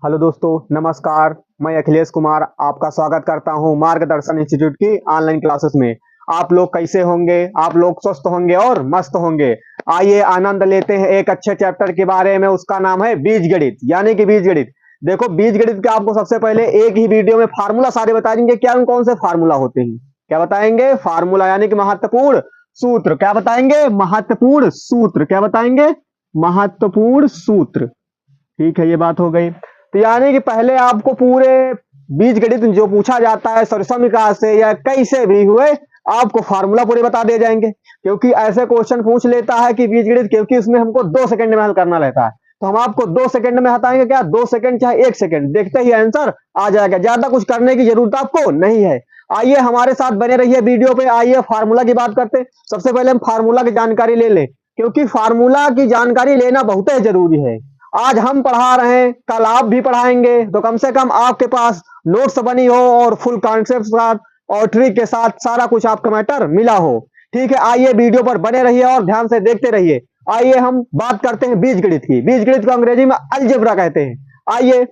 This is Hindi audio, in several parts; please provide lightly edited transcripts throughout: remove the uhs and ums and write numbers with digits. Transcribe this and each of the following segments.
हेलो दोस्तों, नमस्कार। मैं अखिलेश कुमार आपका स्वागत करता हूं मार्गदर्शन इंस्टीट्यूट की ऑनलाइन क्लासेस में। आप लोग कैसे होंगे? आप लोग स्वस्थ होंगे और मस्त होंगे। आइए आनंद लेते हैं एक अच्छे चैप्टर के बारे में। उसका नाम है बीजगणित, यानी कि बीजगणित। देखो, बीजगणित का आपको सबसे पहले एक ही वीडियो में फार्मूला सारे बता देंगे। क्या कौन से फार्मूला होते हैं, क्या बताएंगे? फार्मूला यानी कि महत्वपूर्ण सूत्र। क्या बताएंगे? महत्वपूर्ण सूत्र। क्या बताएंगे? महत्वपूर्ण सूत्र। ठीक है, ये बात हो गई। तो यानी कि पहले आपको पूरे बीजगणित जो पूछा जाता है सरसमिका से या कैसे भी हुए, आपको फार्मूला पूरे बता दिए जाएंगे। क्योंकि ऐसे क्वेश्चन पूछ लेता है कि बीजगणित, क्योंकि उसमें हमको 2 सेकंड में हल करना रहता है, तो हम आपको 2 सेकंड में हटाएंगे। क्या 2 सेकंड चाहे 1 सेकंड, देखते ही आंसर आ जाएगा। ज्यादा कुछ करने की जरूरत आपको नहीं है। आइए हमारे साथ बने रहिए वीडियो पे। आइए फार्मूला की बात करते हैं। सबसे पहले हम फार्मूला की जानकारी ले लें, क्योंकि फार्मूला की जानकारी लेना बहुत ही जरूरी है। आज हम पढ़ा रहे हैं, कल आप भी पढ़ाएंगे, तो कम से कम आपके पास नोट्स बनी हो और फुल कॉन्सेप्ट के साथ और ट्रिक के साथ सारा कुछ आपका मैटर मिला हो। ठीक है, आइए वीडियो पर बने रहिए और ध्यान से देखते रहिए। आइए हम बात करते हैं बीजगणित की। बीजगणित को अंग्रेजी में अलजेब्रा कहते हैं। आइए,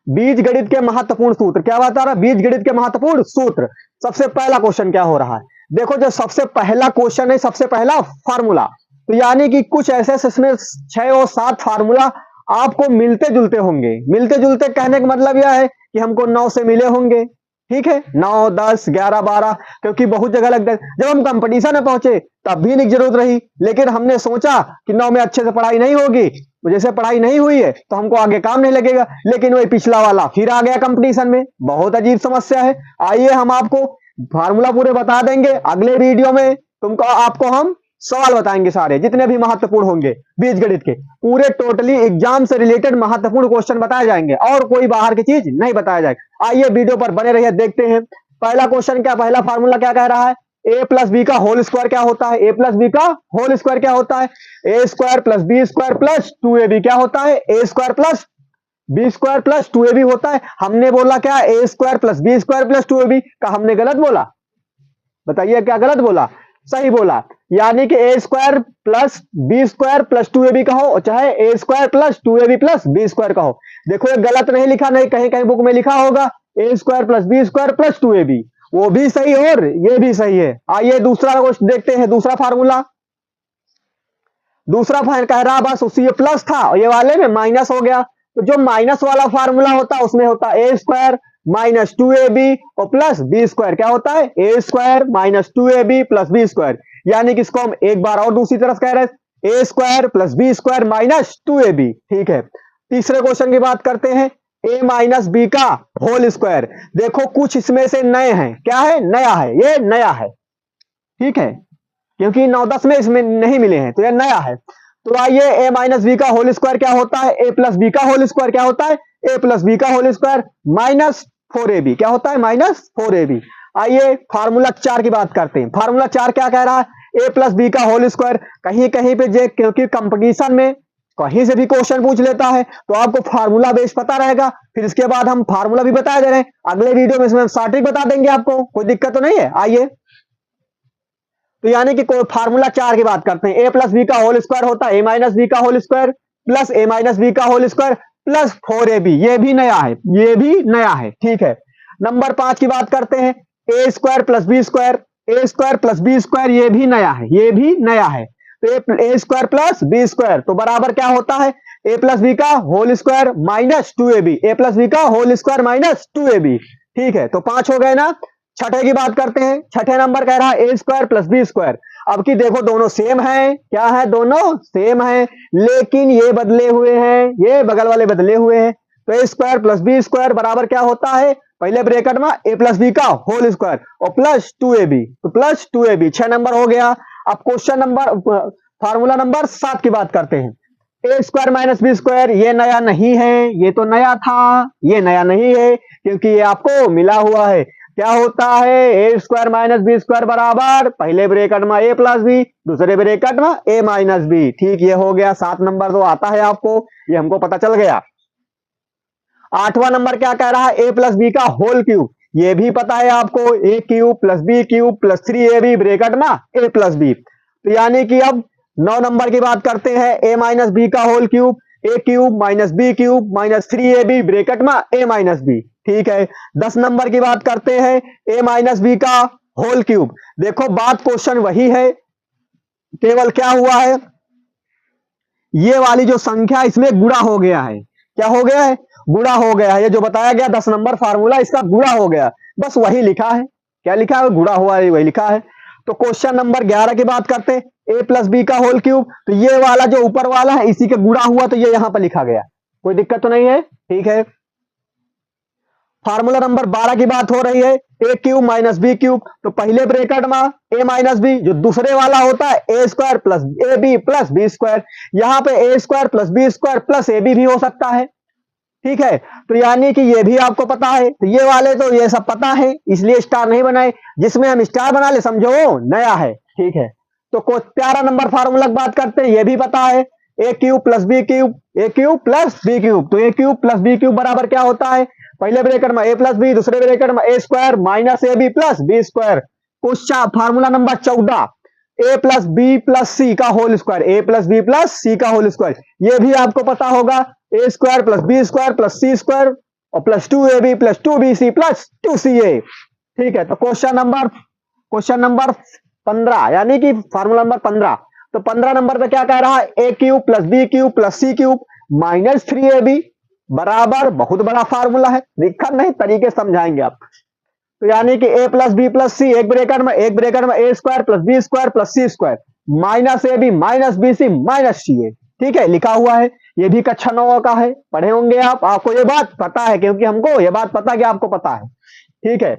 बीजगणित के महत्वपूर्ण सूत्र क्या बता रहा है? बीजगणित के महत्वपूर्ण सूत्र। सबसे पहला क्वेश्चन क्या हो रहा है? देखो, जो सबसे पहला क्वेश्चन है, सबसे पहला फार्मूला। तो यानी कि कुछ ऐसे इसमें 6 और 7 फार्मूला आपको मिलते जुलते होंगे। मिलते जुलते कहने का मतलब यह है कि हमको 9 से मिले होंगे। ठीक है, 9, 10, 11, 12, क्योंकि बहुत जगह लगता है। जब हम कंपटीशन में पहुंचे तब भी नहीं जरूरत रही, लेकिन हमने सोचा कि 9 में अच्छे से पढ़ाई नहीं होगी, जैसे पढ़ाई नहीं हुई है तो हमको आगे काम नहीं लगेगा, लेकिन वही पिछला वाला फिर आ गया कंपटीशन में। बहुत अजीब समस्या है। आइए हम आपको फार्मूला पूरे बता देंगे। अगले वीडियो में तुमको आपको हम सवाल बताएंगे, सारे जितने भी महत्वपूर्ण होंगे बीजगणित के, पूरे टोटली एग्जाम से रिलेटेड महत्वपूर्ण क्वेश्चन बताए जाएंगे और कोई बाहर की चीज नहीं बताया जाएगा। आइए वीडियो पर बने रहिए, देखते हैं पहला क्वेश्चन क्या, पहला फार्मूला क्या कह रहा है? ए प्लस बी का होल स्क्वायर क्या होता है? ए प्लस बी का होल स्क्वायर क्या होता है? A square plus B square plus 2ab क्या होता है? A square plus B square plus 2ab होता है। हमने बोला क्या? A square plus B square plus 2ab का हमने गलत बोला? बताइए क्या गलत बोला? सही बोला। यानी कि A square plus B square plus 2ab का हो, चाहे A square plus 2ab plus B square का हो। देखो, ये गलत नहीं लिखा, नहीं कहीं कहीं बुक में लिखा होगा A square plus B square plus 2ab, वो भी सही और ये भी सही है। आइए दूसरा क्वेश्चन देखते हैं, दूसरा फार्मूला। दूसरा कह रहा बस उसी, ये प्लस था और ये वाले में माइनस हो गया। तो जो माइनस वाला फार्मूला होता है उसमें होता है ए स्क्वायर माइनस 2ab और प्लस बी स्क्वायर। क्या होता है? A square minus 2ab plus B square. यानी कि इसको हम एक बार और दूसरी तरफ कह रहे हैं, A square plus B square minus 2ab। ठीक है, तीसरे क्वेश्चन की बात करते हैं, ए माइनस बी का होल स्क्वायर। देखो, कुछ इसमें से नए हैं। क्या है? नया है, ये नया है। ठीक है, क्योंकि 9-10 में इसमें नहीं मिले हैं, तो यह नया है। तो आइए, ए माइनस बी का होल स्क्वायर क्या होता है? ए प्लस बी का होल स्क्वायर क्या होता है? ए प्लस बी का होल स्क्वायर माइनस 4ab क्या होता है? Minus 4ab। आइए फार्मूला 4 की बात करते हैं। फार्मूला 4 क्या कह रहा है? ए प्लस बी का होल स्क्वायर। कहीं कहीं पे जे, क्योंकि कंपटीशन में कहीं से भी क्वेश्चन पूछ लेता है तो आपको फार्मूला बेस पता रहेगा। फिर इसके बाद हम फार्मूला भी बता दे रहे हैं, अगले वीडियो में इसमें स्टार्टिंग बता देंगे आपको, कोई दिक्कत तो नहीं है। आइए, तो यानी कि फार्मूला 4 की बात करते हैं। ए प्लस बी का होल स्क्वायर होता है ए माइनस बी का होल स्क्वायर प्लस ए माइनस बी का होल स्क्वायर प्लस 4ab। ये भी नया है, ये भी नया है। ठीक है, नंबर 5 की बात करते हैं, A square plus B square, A square plus B square, ये भी नया है, ये भी नया है। तो ए स्क्वायर प्लस बी स्क्वायर तो बराबर क्या होता है? ए प्लस बी का होल स्क्वायर माइनस 2ab। ए प्लस बी का होल स्क्वायर माइनस 2ab। ठीक है, तो 5 हो गए ना। छठे की बात करते हैं। छठे नंबर कह रहा है A square plus B square. अब की देखो, दोनों सेम है। क्या है? दोनों सेम है, लेकिन ये बदले हुए हैं, ये बगल वाले बदले हुए हैं। तो ए स्क्वायर प्लस बी स्क्वायर बराबर क्या होता है? पहले ब्रैकेट में ए प्लस बी का होल स्क्वायर और प्लस 2ab, तो प्लस 2ab। 6 नंबर हो गया। अब क्वेश्चन नंबर फार्मूला नंबर 7 की बात करते हैं। A square minus B square, ये नया नहीं है, ये तो नया था, ये नया नहीं है क्योंकि ये आपको मिला हुआ है। क्या होता है? A square minus B square बराबर पहले ब्रैकेट में ए प्लस बी, दूसरे ब्रैकेट में ए माइनस बी। ठीक, ये हो गया। 7 नंबर तो आता है आपको, ये हमको पता चल गया। 8वां नंबर क्या कह रहा है? ए प्लस बी का होल क्यूब। ये भी पता है आपको, A cube plus B cube plus 3ab bracket में ए प्लस बी। तो यानी कि अब 9 नंबर की बात करते हैं, ए माइनस बी का whole cube. A cube minus B cube minus 3ab bracket में a माइनस बी। ठीक है, 10 नंबर की बात करते हैं, a माइनस बी का होल क्यूब। देखो बात क्वेश्चन वही है, केवल क्या हुआ है, ये वाली जो संख्या इसमें गुणा हो गया है। क्या हो गया है? गुणा हो गया है। ये जो बताया गया 10 नंबर फार्मूला, इसका गुणा हो गया, बस वही लिखा है। क्या लिखा है? गुणा हुआ है, वही लिखा है। तो क्वेश्चन नंबर 11 की बात करते हैं, ए प्लस बी का होल क्यूब। तो ये वाला जो ऊपर वाला है इसी के गुणा हुआ, तो ये यहां पर लिखा गया, कोई दिक्कत तो नहीं है। ठीक है, फार्मूला नंबर 12 की बात हो रही है, A cube minus B cube. तो पहले ब्रैकेट में ए माइनस बी, जो दूसरे वाला होता है A square plus A B plus B square. यहां पे A square plus B square plus A B भी हो सकता है। ठीक है, तो यानी कि ये भी आपको पता है। तो ये वाले तो ये सब पता है, इसलिए स्टार नहीं बनाए। जिसमें हम स्टार बना ले समझो नया है। ठीक है, तो 13 नंबर फार्मूला की बात करते हैं, ये भी पता है, A cube plus B cube, A cube plus B cube. तो A cube plus B cube बराबर क्या होता है, पहले ब्रैकेट में ए प्लस बी, दूसरे ब्रैकेट में A square minus A B plus B square. Question formula number 14, A plus B plus C का whole square, A plus B plus C का होल स्क्वायर। ये भी आपको पता होगा, A square plus B square plus C square और plus 2ab plus 2bc plus 2ca। ठीक है, तो क्वेश्चन नंबर 15 यानी कि फार्मूला नंबर 15। तो 15 नंबर पे क्या कह रहा है, A cube plus B cube plus C cube minus 3ab बराबर, बहुत बड़ा फार्मूला है, दिक्कत नहीं, तरीके समझाएंगे आप। तो यानी कि A plus B plus C, एक ब्रैकेट में A square plus B square plus C square minus A B minus B C minus C A. ठीक है, लिखा हुआ है, ये भी कक्षा 9 का है, पढ़े होंगे आप, आपको ये बात पता है, क्योंकि हमको ये बात पता कि आपको पता है। ठीक है,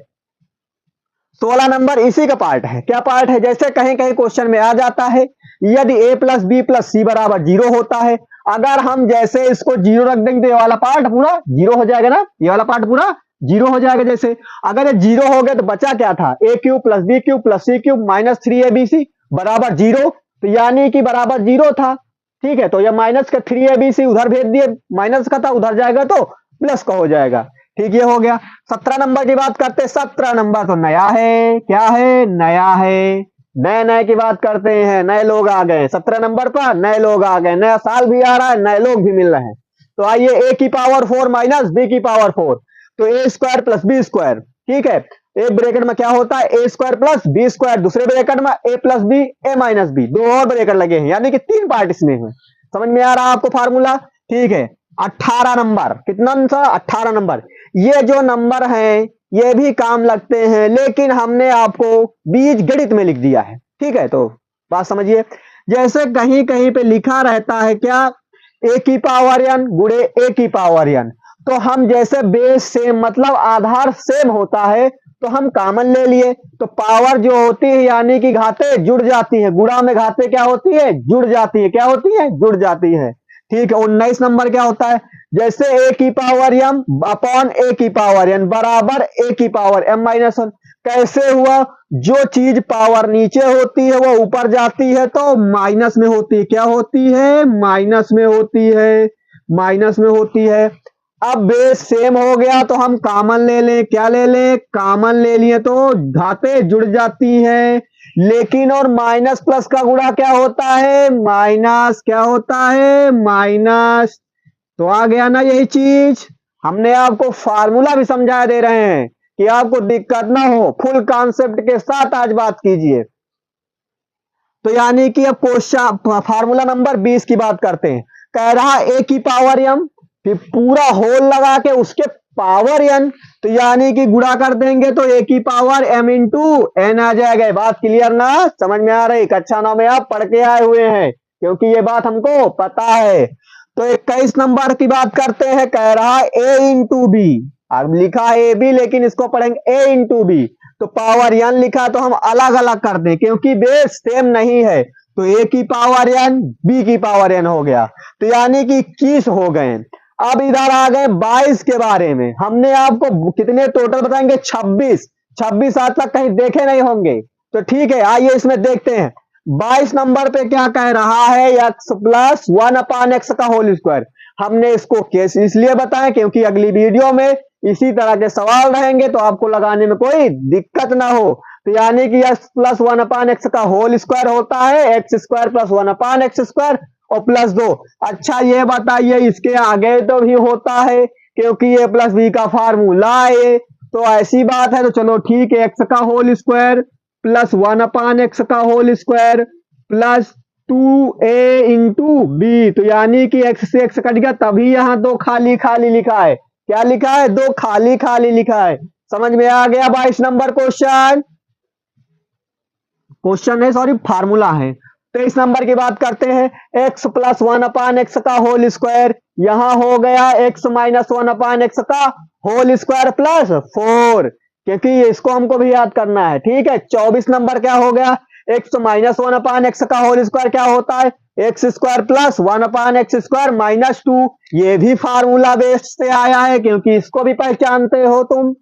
16 नंबर इसी का पार्ट है। क्या पार्ट है, जैसे कहीं कहीं क्वेश्चन में आ जाता है, यदि ए प्लस बी प्लस सी बराबर 0 होता है, अगर हम जैसे इसको 0 रख देंगे तो ये वाला पार्ट पूरा 0 हो जाएगा ना, ये वाला पार्ट पूरा 0 हो जाएगा। जैसे अगर ये 0 हो गया तो बचा क्या था, A cube plus B cube plus C cube minus 3abc बराबर 0। तो यानी कि बराबर 0 था। ठीक है, तो ये माइनस का 3abc उधर भेज दिए, माइनस का था उधर जाएगा तो प्लस का हो जाएगा। ठीक, ये हो गया। 17 नंबर की बात करते हैं, 17 नंबर तो नया है, क्या है, नया है, नए नए की बात करते हैं, नए लोग आ गए 17 नंबर पर, नए लोग आ गए, नया साल भी आ रहा है, नए लोग भी मिल रहे हैं। तो आइए, ए की पावर 4 माइनस बी की पावर 4, तो ए स्क्वायर प्लस बी स्क्वायर। ठीक है, एक ब्रैकेट में क्या होता है, A square plus B square, दूसरे ब्रैकेट में A plus B A minus B, दो और ब्रैकेट लगे हैं, यानी कि 3 पार्ट इसमें है। समझ में आ रहा है आपको फार्मूला? ठीक है, 18 नंबर, कितना सा 18 नंबर। ये जो नंबर है ये भी काम लगते हैं, लेकिन हमने आपको बीज गणित में लिख दिया है। ठीक है, तो बात समझिए, जैसे कहीं कहीं पे लिखा रहता है क्या, ए की पावर n गुणे ए की पावर n, तो हम जैसे बेस सेम मतलब आधार सेम होता है तो हम कॉमन ले लिए, तो पावर जो होती है यानी कि घाते जुड़ जाती है, गुणा में घाते क्या होती है, जुड़ जाती है, क्या होती है, जुड़ जाती है। ठीक है, 19 नंबर क्या होता है, जैसे ए की पावर m अपॉन ए की पावर n बराबर ए की पावर m माइनस 1। कैसे हुआ, जो चीज पावर नीचे होती है वो ऊपर जाती है तो माइनस में होती है, क्या होती है, माइनस में होती है, माइनस में होती है। अब बेस सेम हो गया तो हम कॉमन ले लें, क्या ले लें, कॉमन ले लिए तो घाते जुड़ जाती हैं, लेकिन और माइनस प्लस का गुणा क्या होता है, माइनस, क्या होता है, माइनस। तो आ गया ना यही चीज, हमने आपको फार्मूला भी समझा दे रहे हैं कि आपको दिक्कत ना हो, फुल कॉन्सेप्ट के साथ आज बात कीजिए। तो यानी कि अब क्वेश्चन फार्मूला नंबर 20 की बात करते हैं, कह रहा ए की पावर m, फिर पूरा होल लगा के उसके पावर n, तो यानी कि गुणा कर देंगे तो ए की पावर m इंटू n आ जाएगा। बात क्लियर ना, समझ में आ रही, कक्षा 9 में आप पढ़ के आए हुए हैं, क्योंकि ये बात हमको पता है। तो 21 नंबर की बात करते हैं, कह रहा है a इंटू बी, अब लिखा है ए बी लेकिन इसको पढ़ेंगे a इंटू बी, तो पावर n लिखा तो हम अलग अलग कर दें क्योंकि बेस सेम नहीं है, तो a की पावर n b की पावर n हो गया, तो यानी कि 21 हो गए। अब इधर आ गए 22 के बारे में, हमने आपको कितने टोटल बताएंगे, 26 आज तक कहीं देखे नहीं होंगे। तो ठीक है, आइए इसमें देखते हैं। 22 नंबर पे क्या कह रहा है, x प्लस 1 अपान एक्स का होल स्क्वायर। हमने इसको केस इसलिए बताया क्योंकि अगली वीडियो में इसी तरह के सवाल रहेंगे तो आपको लगाने में कोई दिक्कत ना हो। तो यानी कि x प्लस 1 अपान एक्स का होल स्क्वायर होता है x स्क्वायर प्लस 1 अपान एक्स स्क्वायर, और प्लस 2। अच्छा ये बताइए इसके आगे तो भी होता है क्योंकि ये प्लस बी का फार्मूला है, तो ऐसी बात है। तो चलो ठीक है, एक्स का होल स्क्वायर प्लस 1/x का whole square plus 2a into B, तो यानी कि एक्स से एक्स कट गया, तभी यहाँ दो खाली खाली लिखा है। क्या लिखा है? दो खाली खाली लिखा है। समझ में आ गया? 22 नंबर क्वेश्चन, क्वेश्चन है सॉरी फार्मूला है। 23 नंबर की बात करते हैं, x प्लस 1/x का होल स्क्वायर, यहां हो गया x माइनस 1/x का होल स्क्वायर प्लस 4, क्योंकि इसको हमको भी याद करना है। ठीक है, 24 नंबर क्या हो गया, x माइनस 1/x का होल स्क्वायर क्या होता है, x square plus 1/x square minus 2। ये भी फार्मूला बेस्ड से आया है क्योंकि इसको भी पहचानते हो तुम।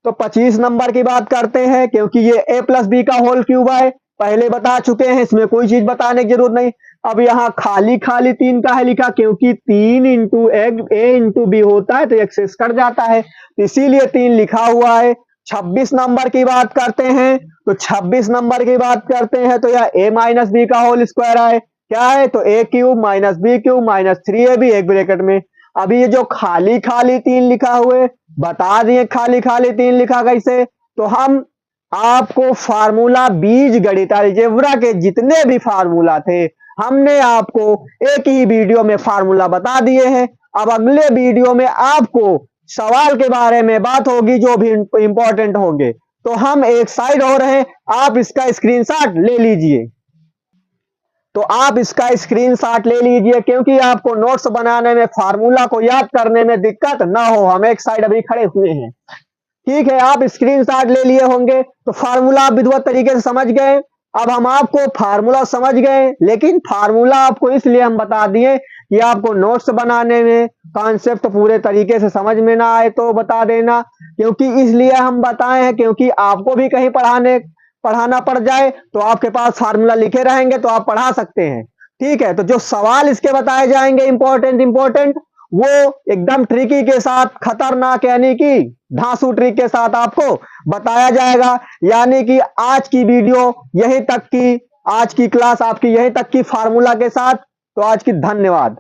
तो 25 नंबर की बात करते हैं, क्योंकि ये a प्लस बी का होल क्यूब है, पहले बता चुके हैं, इसमें कोई चीज बताने की जरूरत नहीं। अब यहाँ खाली खाली 3 का है लिखा, क्योंकि 3 इंटू ए इंटू बी होता है तो एक्सेस कट जाता है, तो इसीलिए 3 लिखा हुआ है। 26 नंबर की बात करते हैं, तो 26 नंबर की बात करते हैं तो यह a माइनस बी का होल स्क्वायर है, क्या है तो a cube minus B cube minus 3ab एक ब्रैकेट में। अभी ये जो खाली खाली 3 लिखा हुए बता दिए, खाली खाली 3 लिखा कैसे, तो हम आपको फार्मूला बीज गणित अलजेब्रा के जितने भी फार्मूला थे हमने आपको एक ही वीडियो में फार्मूला बता दिए हैं। अब अगले वीडियो में आपको सवाल के बारे में बात होगी जो भी इंपॉर्टेंट होंगे। तो हम एक साइड हो रहे हैं, आप इसका स्क्रीनशॉट ले लीजिए, तो आप इसका स्क्रीनशॉट ले लीजिए, क्योंकि आपको नोट्स बनाने में फार्मूला को याद करने में दिक्कत ना हो। हम एक साइड अभी खड़े हुए हैं, ठीक है, आप स्क्रीनशॉट ले लिए होंगे, तो फार्मूला आप विधिवत तरीके से समझ गए। अब हम आपको फार्मूला समझ गए, लेकिन फार्मूला आपको इसलिए हम बता दिए कि आपको नोट्स बनाने में कॉन्सेप्ट पूरे तरीके से समझ में ना आए तो बता देना, क्योंकि इसलिए हम बताए हैं क्योंकि आपको भी कहीं पढ़ाना पड़ जाए तो आपके पास फार्मूला लिखे रहेंगे तो आप पढ़ा सकते हैं। ठीक है, तो जो सवाल इसके बताए जाएंगे इंपॉर्टेंट वो एकदम ट्रिकी के साथ, खतरनाक यानी कि धांसू ट्रिक के साथ आपको बताया जाएगा। यानी कि आज की वीडियो यहीं तक की, आज की क्लास आपकी यहीं तक की फार्मूला के साथ। तो आज की धन्यवाद।